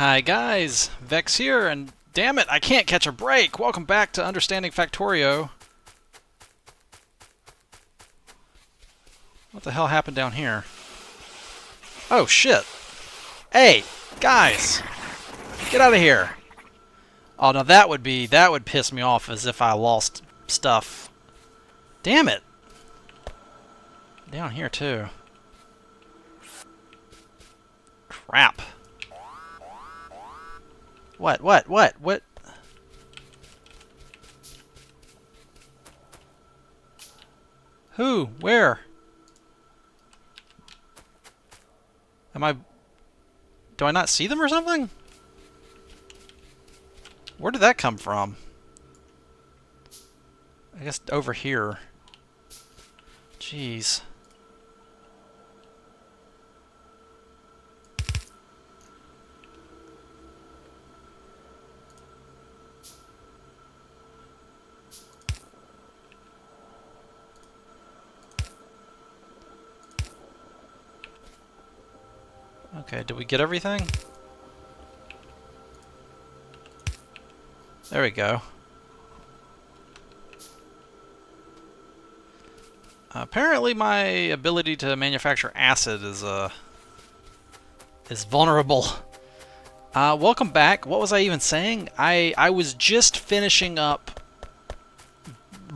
Hi guys, Vechs here, and damn it, I can't catch a break! Welcome back to Understanding Factorio. What the hell happened down here? Oh shit! Hey, guys! Get out of here! Oh, now that would piss me off as if I lost stuff. Damn it! Down here too. Crap. What? Who? Where? Am I... Do I not see them or something? Where did that come from? I guess over here. Jeez. Okay, did we get everything? There we go. Apparently my ability to manufacture acid is vulnerable. Welcome back. What was I even saying? I was just finishing up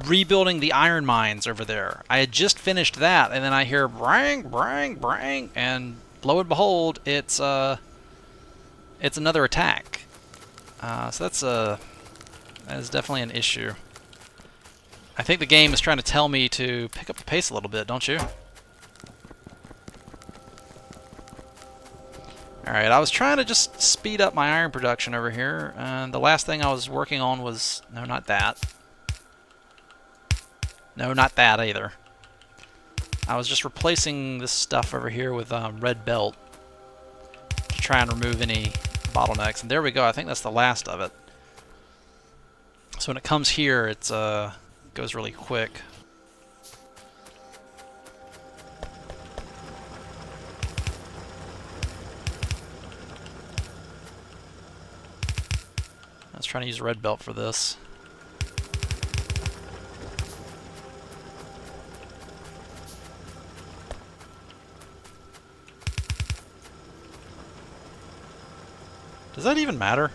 rebuilding the iron mines over there. I had just finished that, and then I hear brang, brang, brang, and lo and behold, it's another attack. So that is definitely an issue. I think the game is trying to tell me to pick up the pace a little bit, don't you? Alright, I was trying to just speed up my iron production over here, and the last thing I was working on was... No, not that. No, not that either. I was just replacing this stuff over here with red belt to try and remove any bottlenecks. And there we go, I think that's the last of it. So when it comes here, it's goes really quick. I was trying to use red belt for this. Does that even matter?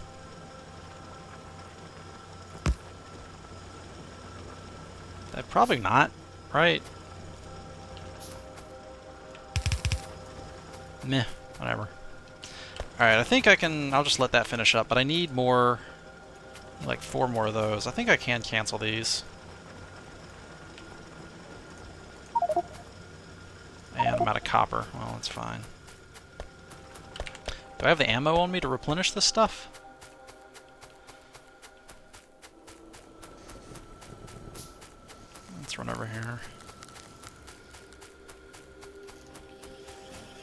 Probably not, right? Meh, whatever. Alright, I think I'll just let that finish up, but I need more, like 4 more of those. I think I can cancel these. And I'm out of copper. Well, that's fine. Do I have the ammo on me to replenish this stuff? Let's run over here.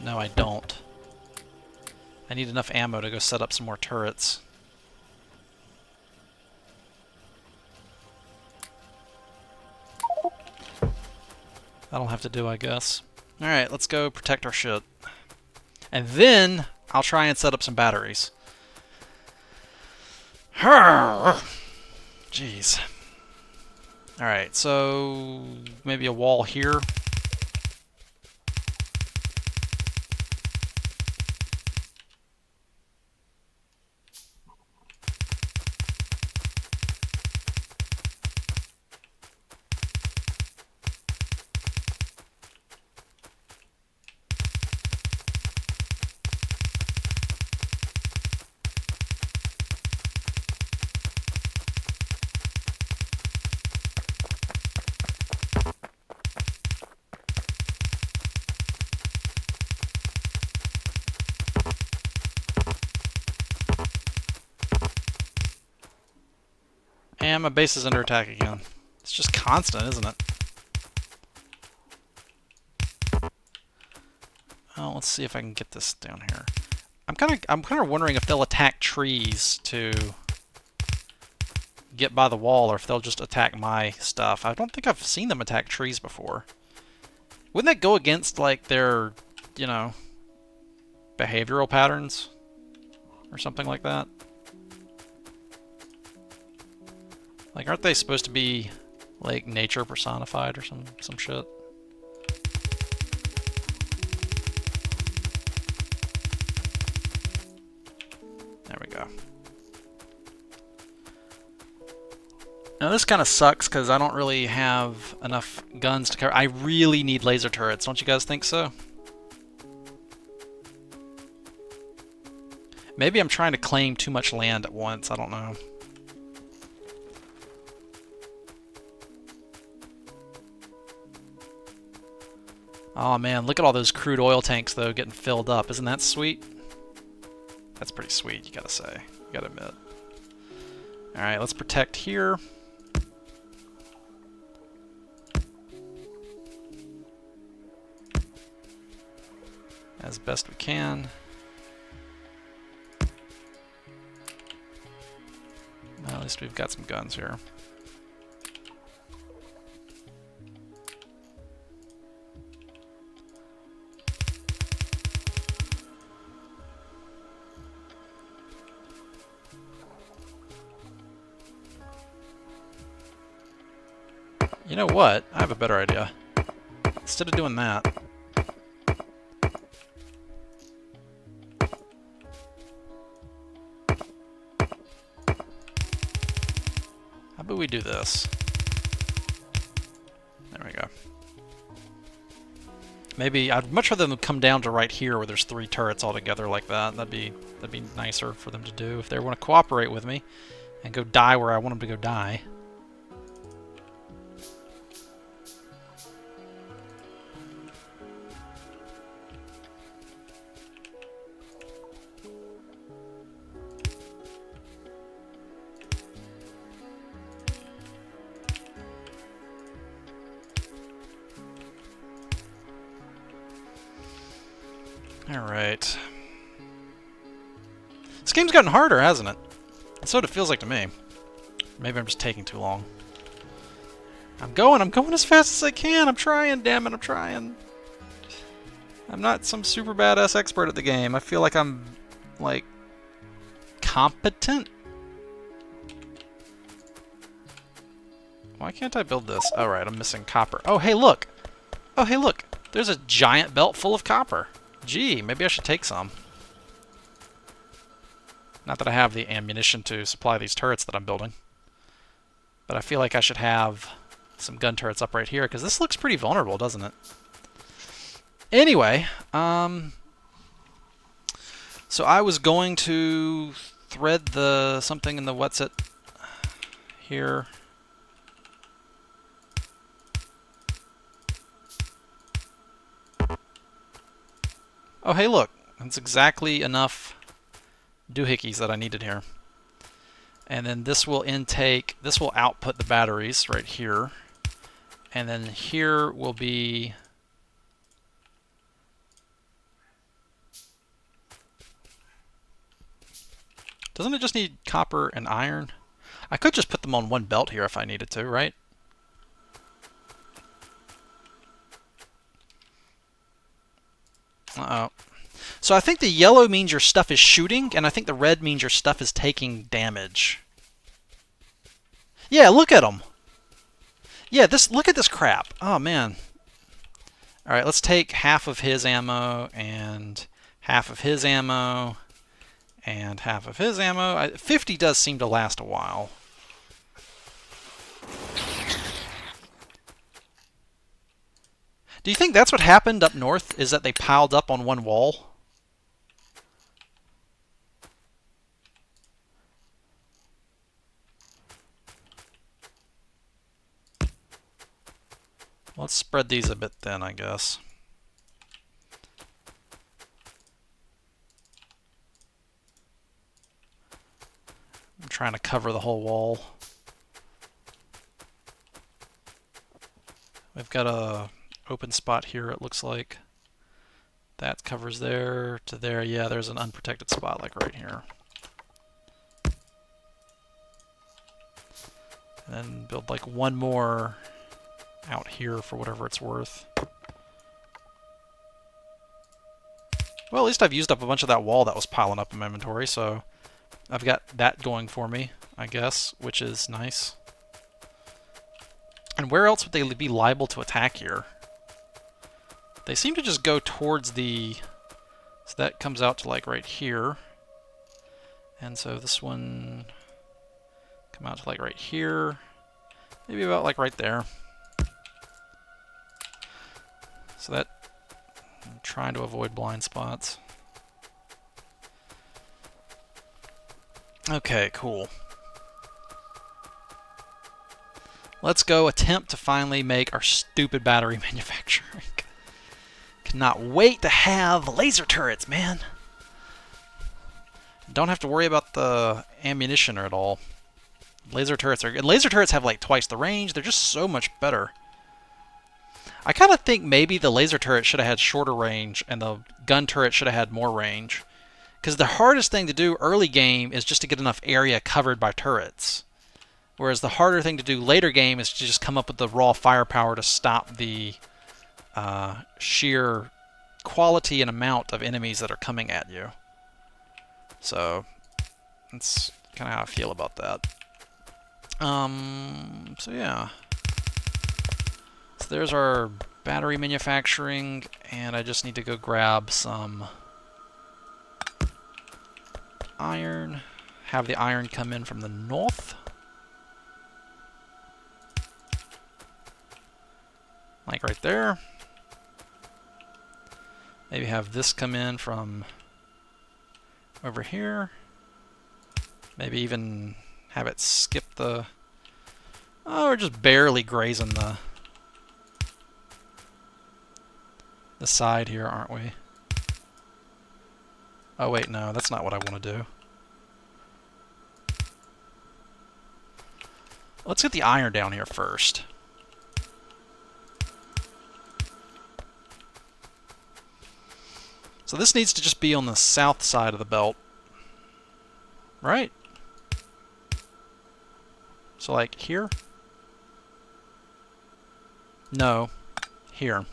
No, I don't. I need enough ammo to go set up some more turrets. That'll have to do, I guess. Alright, let's go protect our shit. And then I'll try and set up some batteries. Jeez. Alright, so maybe a wall here. And my base is under attack again. It's just constant, isn't it? Well, let's see if I can get this down here. I'm kind of wondering if they'll attack trees to get by the wall, or if they'll just attack my stuff. I don't think I've seen them attack trees before. Wouldn't that go against, like, their, you know, behavioral patterns? or something like that. Like, aren't they supposed to be like nature personified or some shit? There we go. Now this kind of sucks because I don't really have enough guns to cover. I really need laser turrets, don't you guys think so? Maybe I'm trying to claim too much land at once, I don't know. Oh man, look at all those crude oil tanks though getting filled up. Isn't that sweet? That's pretty sweet, you gotta say. You gotta admit. Alright, let's protect here. As best we can. Well, at least we've got some guns here. You know what? I have a better idea. Instead of doing that, how about we do this? There we go. Maybe I'd much rather them come down to right here where there's 3 turrets all together like that. That'd be nicer for them to do if they want to cooperate with me and go die where I want them to go die. Alright. This game's gotten harder, hasn't it? That's what it feels like to me. Maybe I'm just taking too long. I'm going as fast as I can! I'm trying, damn it, I'm trying! I'm not some super badass expert at the game. I feel like I'm, like, competent? Why can't I build this? Oh, right, I'm missing copper. Oh, hey, look! Oh, hey, look! There's a giant belt full of copper. Gee, maybe I should take some. Not that I have the ammunition to supply these turrets that I'm building. But I feel like I should have some gun turrets up right here, because this looks pretty vulnerable, doesn't it? Anyway, so I was going to thread the something in the what's it here. Oh, hey, look. That's exactly enough doohickeys that I needed here. And then this will this will output the batteries right here. And then here will be... Doesn't it just need copper and iron? I could just put them on one belt here if I needed to, right? Uh-oh. So I think the yellow means your stuff is shooting, and I think the red means your stuff is taking damage. Yeah, look at them. Yeah, look at this crap. Oh, man. All right, let's take half of his ammo and half of his ammo and half of his ammo. 50 does seem to last a while. Do you think that's what happened up north, is that they piled up on one wall? Let's spread these a bit thin, I guess. I'm trying to cover the whole wall. We've got a open spot here, it looks like. That covers there to there. Yeah, there's an unprotected spot like right here. And then build like one more out here for whatever it's worth. Well, at least I've used up a bunch of that wall that was piling up in my inventory, so I've got that going for me, I guess, which is nice. And where else would they be liable to attack here? They seem to just go towards the... So that comes out to like right here. And so this one come out to like right here. Maybe about like right there. So that... I'm trying to avoid blind spots. Okay, cool. Let's go attempt to finally make our stupid battery manufacturing. Cannot wait to have laser turrets, man. Don't have to worry about the ammunition at all. Laser turrets are... And laser turrets have like twice the range. They're just so much better. I kind of think maybe the laser turret should have had shorter range and the gun turret should have had more range. Because the hardest thing to do early game is just to get enough area covered by turrets. Whereas the harder thing to do later game is to just come up with the raw firepower to stop the sheer quality and amount of enemies that are coming at you. So that's kind of how I feel about that. So yeah. So there's our battery manufacturing, and I just need to go grab some iron. Have the iron come in from the north. Like right there. Maybe have this come in from over here. Maybe even have it skip the... Oh, we're just barely grazing the side here, aren't we? Oh wait, no, that's not what I want to do. Let's get the iron down here first. So this needs to just be on the south side of the belt. Right? So like here? No. Here.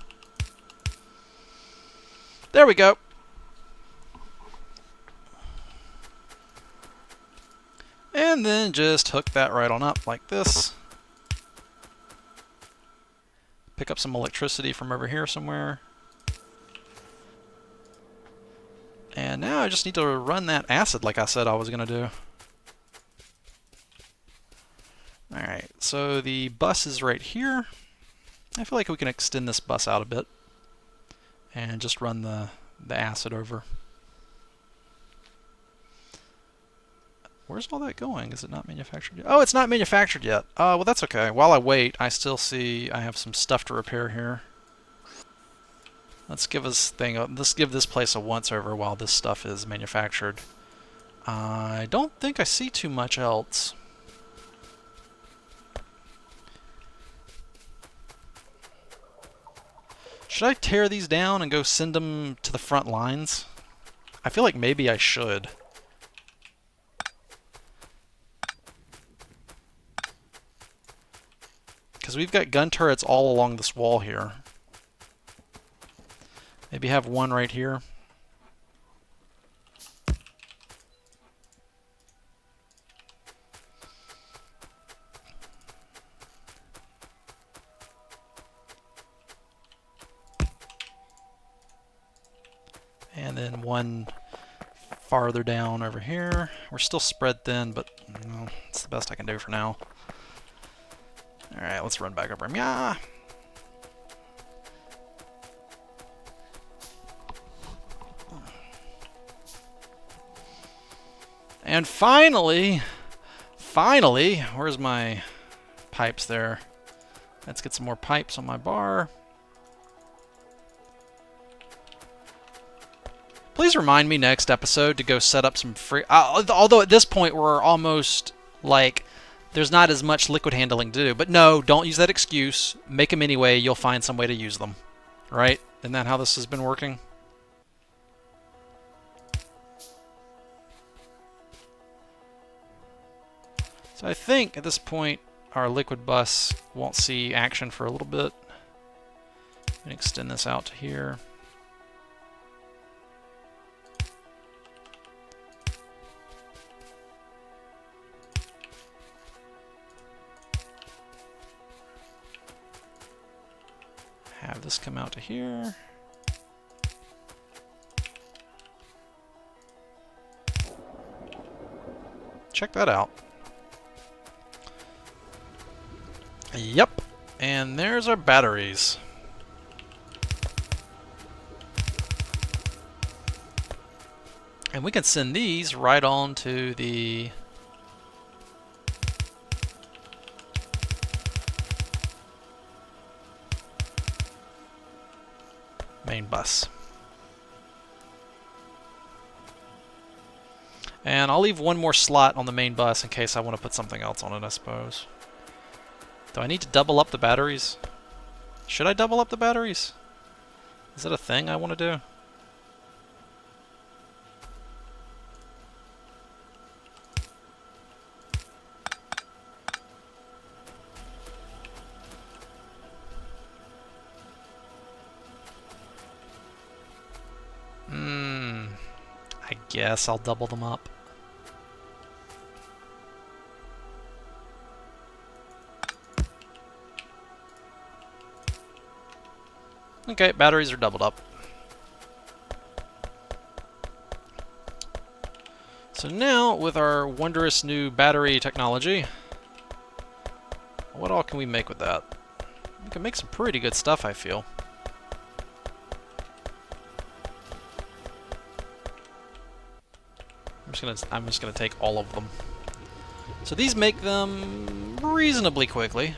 There we go. And then just hook that right on up like this. Pick up some electricity from over here somewhere. And now I just need to run that acid like I said I was going to do. Alright, so the bus is right here. I feel like we can extend this bus out a bit and just run the acid over. Where's all that going? Is it not manufactured yet? Oh, it's not manufactured yet. Well, that's okay. While I wait, I still see I have some stuff to repair here. Let's give let's give this place a once-over while this stuff is manufactured. I don't think I see too much else. Should I tear these down and go send them to the front lines? I feel like maybe I should. Because we've got gun turrets all along this wall here. Maybe have one right here. And then one farther down over here. We're still spread thin, but well, it's the best I can do for now. Alright, let's run back over him. Yeah! And finally, where's my pipes there? Let's get some more pipes on my bar. Please remind me next episode to go set up some free... although at this point we're almost like... There's not as much liquid handling to do. But no, don't use that excuse. Make them anyway. You'll find some way to use them. Right? Isn't that how this has been working? So I think at this point our liquid bus won't see action for a little bit. I'm going to extend this out to here. Have this come out to here. Check that out. Yep, and there's our batteries. And we can send these right on to the main bus. And I'll leave one more slot on the main bus in case I want to put something else on it, I suppose. Do I need to double up the batteries? Should I double up the batteries? Is that a thing I want to do? I guess I'll double them up. Okay, batteries are doubled up. So now, with our wondrous new battery technology, what all can we make with that? We can make some pretty good stuff, I feel. I'm just gonna take all of them. So these make them reasonably quickly.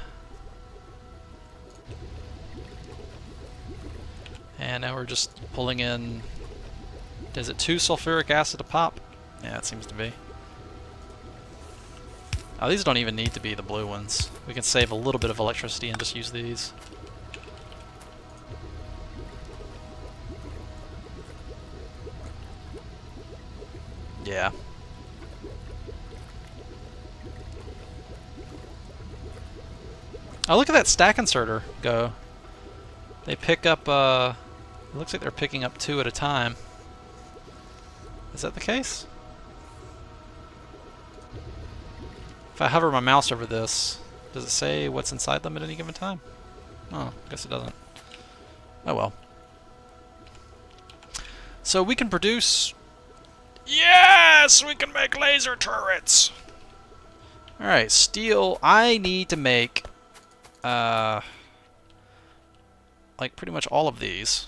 And now we're just pulling in, is it 2 sulfuric acid a pop? Yeah, it seems to be. Oh, these don't even need to be the blue ones. We can save a little bit of electricity and just use these. Yeah. Oh, look at that stack inserter go. They pick up, it looks like they're picking up 2 at a time. Is that the case? If I hover my mouse over this, does it say what's inside them at any given time? Oh, I guess it doesn't. Oh well. So we can produce... Yes! We can make laser turrets! Alright, steel. I need to make... like pretty much all of these.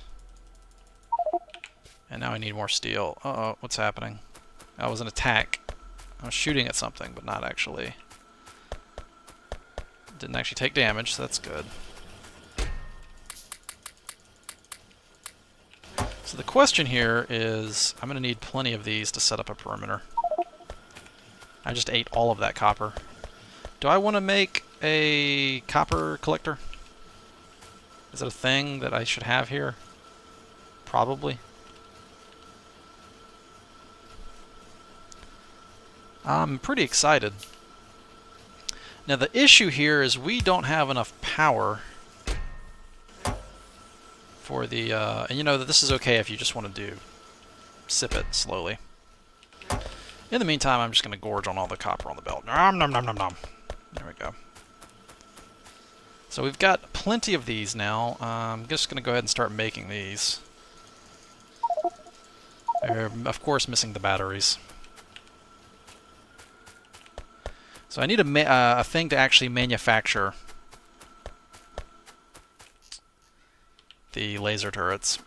And now I need more steel. Uh-oh, what's happening? That was an attack. I was shooting at something, but not actually. Didn't actually take damage, so that's good. So the question here is, I'm going to need plenty of these to set up a perimeter. I just ate all of that copper. Do I want to make a copper collector? Is it a thing that I should have here? Probably. I'm pretty excited. Now the issue here is we don't have enough power for the, and you know that this is okay if you just want to sip it slowly. In the meantime, I'm just going to gorge on all the copper on the belt. Nom nom nom nom nom. There we go. So we've got plenty of these now. I'm just going to go ahead and start making these. They're, of course, missing the batteries. So I need a thing to actually manufacture the laser turrets.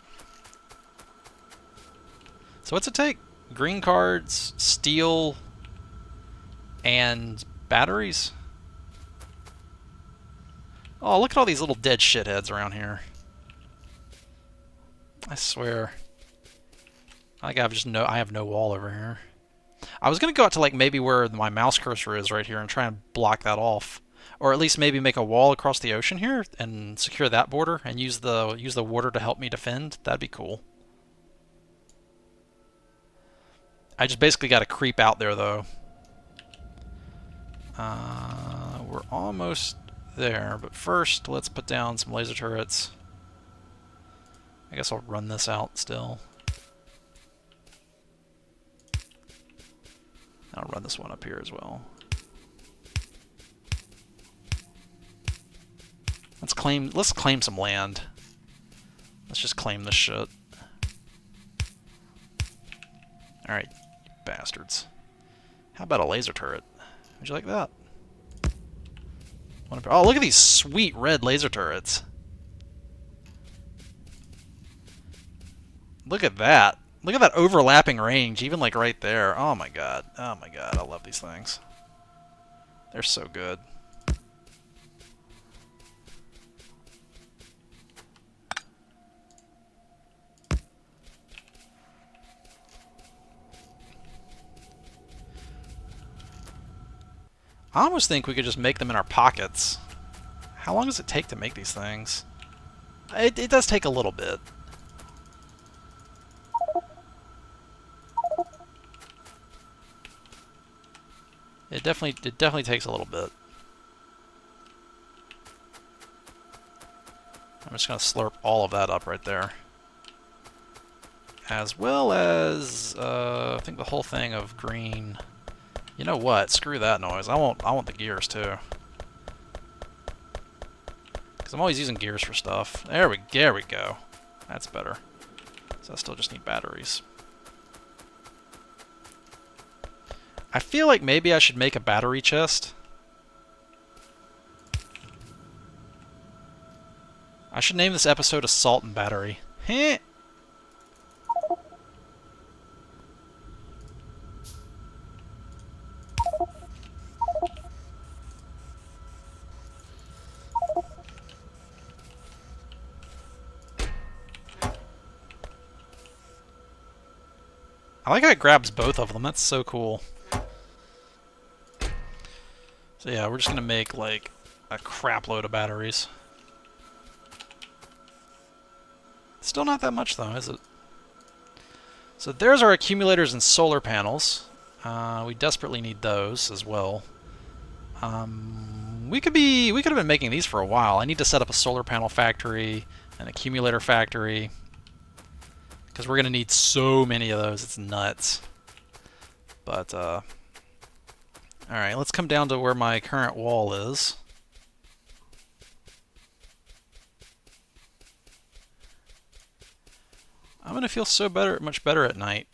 So what's it take? Green cards, steel, and batteries? Oh, look at all these little dead shitheads around here. I swear. I have no wall over here. I was gonna go out to like maybe where my mouse cursor is right here and try and block that off. Or at least maybe make a wall across the ocean here and secure that border and use the water to help me defend. That'd be cool. I just basically got to creep out there though. We're almost there, but first let's put down some laser turrets. I guess I'll run this out still. I'll run this one up here as well. Let's claim some land. Let's just claim this shit. Alright, bastards. How about a laser turret? Would you like that? Oh, look at these sweet red laser turrets. Look at that. Look at that overlapping range, even like right there. Oh my god. Oh my god, I love these things. They're so good. I almost think we could just make them in our pockets. How long does it take to make these things? It does take a little bit. It definitely takes a little bit. I'm just gonna slurp all of that up right there. As well as I think the whole thing of green. You know what? Screw that noise. I want the gears too. Because I'm always using gears for stuff. There we go. That's better. So I still just need batteries. I feel like maybe I should make a battery chest. I should name this episode Assault and Battery. Heh. I like how it grabs both of them. That's so cool. So yeah, we're just gonna make like a crap load of batteries. Still not that much though, is it? So there's our accumulators and solar panels. We desperately need those as well. We could have been making these for a while. I need to set up a solar panel factory, an accumulator factory, because we're gonna need so many of those. It's nuts. But all right, let's come down to where my current wall is. I'm gonna feel so much better at night,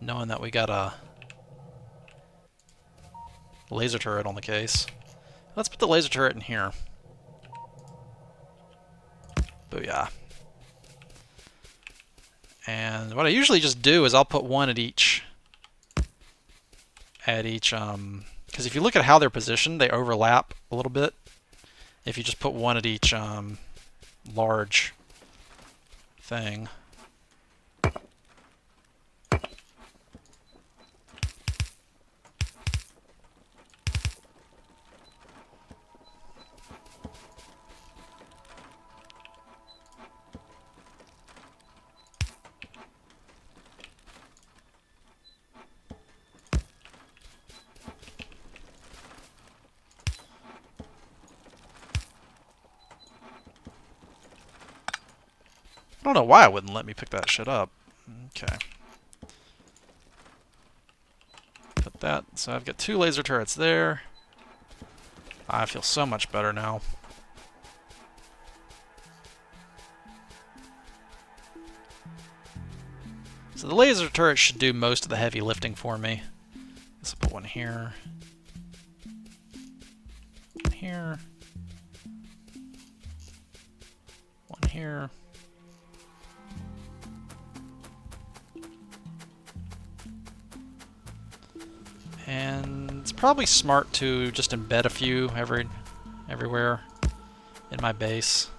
knowing that we got a laser turret on the case. Let's put the laser turret in here. Booyah. And what I usually just do is I'll put one at each, because if you look at how they're positioned, they overlap a little bit. If you just put one at each large thing. I don't know why it wouldn't let me pick that shit up. Okay. Put that. So I've got 2 laser turrets there. I feel so much better now. So the laser turret should do most of the heavy lifting for me. Let's put one here. One here. One here. And it's probably smart to just embed a few everywhere in my base.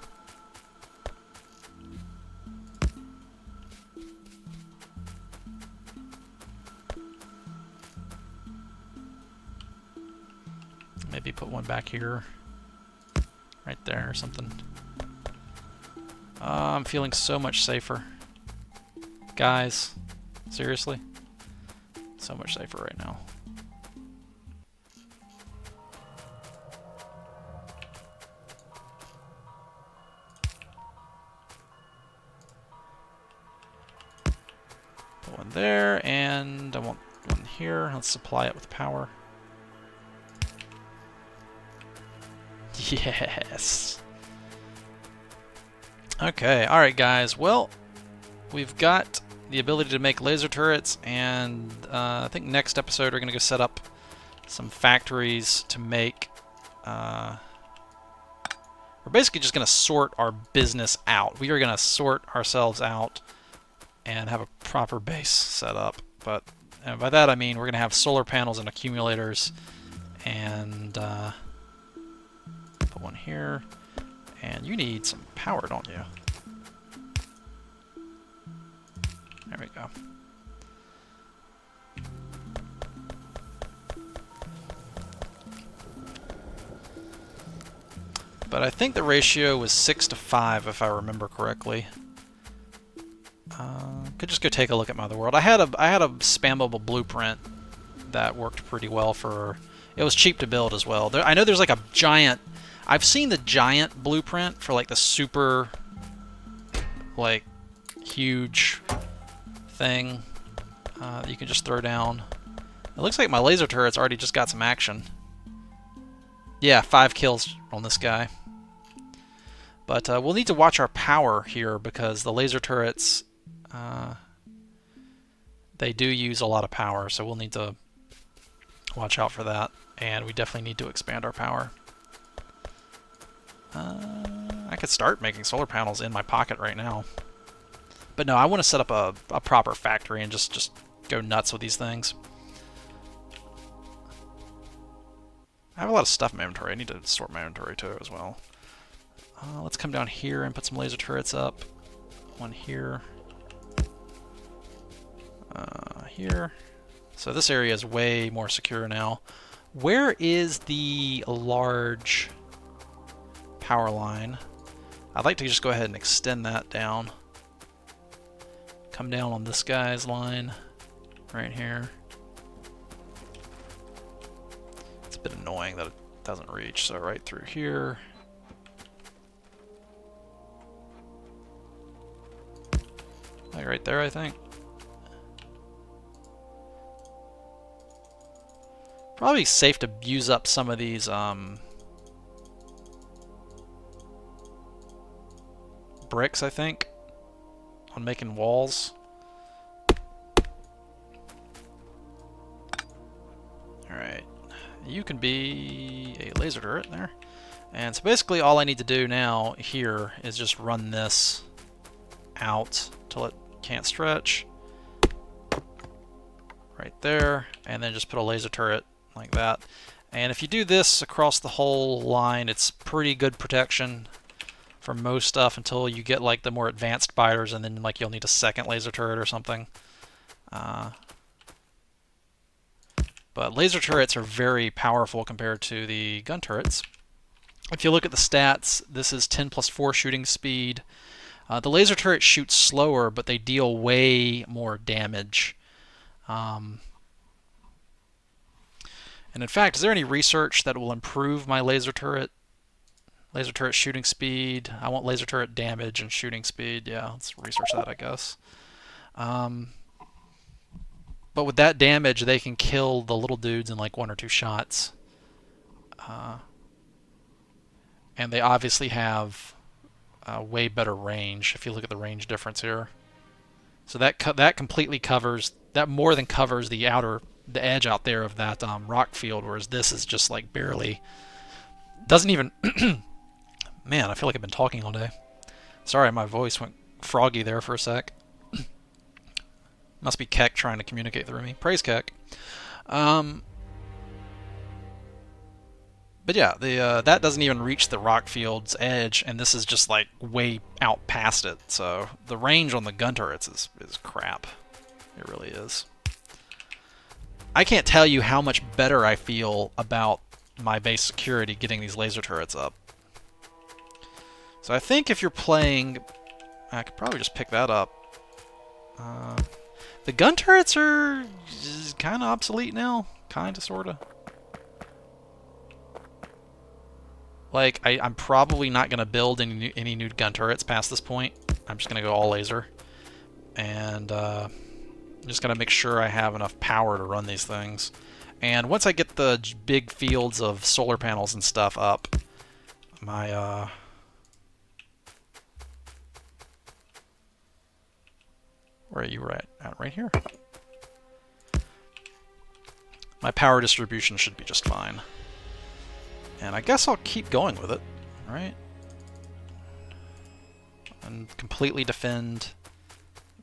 Maybe put one back here, right there or something. I'm feeling so much safer. Guys, seriously? So much safer right now. Put one there, and I want one here. Let's supply it with power. Yes! Okay, alright guys, well, we've got the ability to make laser turrets, and I think next episode we're going to go set up some factories to make... we're basically just going to sort our business out. We are going to sort ourselves out and have a proper base set up. But by that I mean we're going to have solar panels and accumulators, and put one here. And you need some power, don't you? There we go. But I think the ratio was 6 to 5, if I remember correctly. Could just go take a look at my other world. I had a spammable blueprint that worked pretty well for... It was cheap to build as well. I know there's like a giant... I've seen the giant blueprint for like the super, like, huge thing that you can just throw down. It looks like my laser turret's already just got some action. Yeah, 5 kills on this guy. But we'll need to watch our power here because the laser turrets, they do use a lot of power, so we'll need to watch out for that. And we definitely need to expand our power. I could start making solar panels in my pocket right now. But no, I want to set up a proper factory and just go nuts with these things. I have a lot of stuff in my inventory. I need to sort my inventory too as well. Let's come down here and put some laser turrets up. One here. Here. So this area is way more secure now. Where is the large power line? I'd like to just go ahead and extend that down. Come down on this guy's line right here. It's a bit annoying that it doesn't reach, so right through here. Like right there, I think. Probably safe to use up some of these bricks, I think, on making walls. Alright, you can be a laser turret there. And so basically all I need to do now here is just run this out till it can't stretch. Right there, and then just put a laser turret like that. And if you do this across the whole line, it's pretty good protection for most stuff until you get like the more advanced biters, and then like you'll need a second laser turret or something. But laser turrets are very powerful compared to the gun turrets. If you look at the stats, this is 10 plus 4 shooting speed. The laser turret shoots slower, but they deal way more damage. And in fact, is there any research that will improve my laser turret? Laser turret shooting speed. I want laser turret damage and shooting speed. Yeah, let's research that, I guess. But with that damage, they can kill the little dudes in like 1 or 2 shots. And they obviously have way better range if you look at the range difference here. So that completely covers, that more than covers the edge out there of that rock field, whereas this is just like barely, doesn't even, man, I feel like I've been talking all day. Sorry, my voice went froggy there for a sec. Must be Keck trying to communicate through me. Praise Keck. But yeah, that doesn't even reach the rock field's edge, and this is just like way out past it. So the range on the gun turrets is crap. It really is. I can't tell you how much better I feel about my base security getting these laser turrets up. So I think if you're playing, I could probably just pick that up. The gun turrets are kind of obsolete now, kind of, sort of. Like, I'm probably not going to build any new gun turrets past this point. I'm just going to go all laser. And I'm just going to make sure I have enough power to run these things. And once I get the big fields of solar panels and stuff up, my Where are you at? Right here? My power distribution should be just fine. And I guess I'll keep going with it, right? And completely defend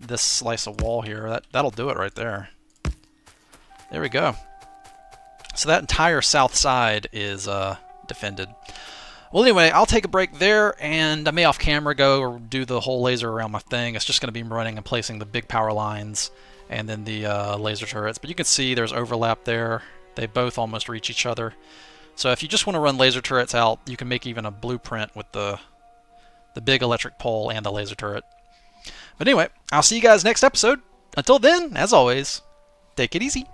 this slice of wall here. That'll do it right there. There we go. So that entire south side is defended. Well, anyway, I'll take a break there, and I may off camera go or do the whole laser around my thing. It's just going to be running and placing the big power lines and then the laser turrets. But you can see there's overlap there. They both almost reach each other. So if you just want to run laser turrets out, you can make even a blueprint with the big electric pole and the laser turret. But anyway, I'll see you guys next episode. Until then, as always, take it easy.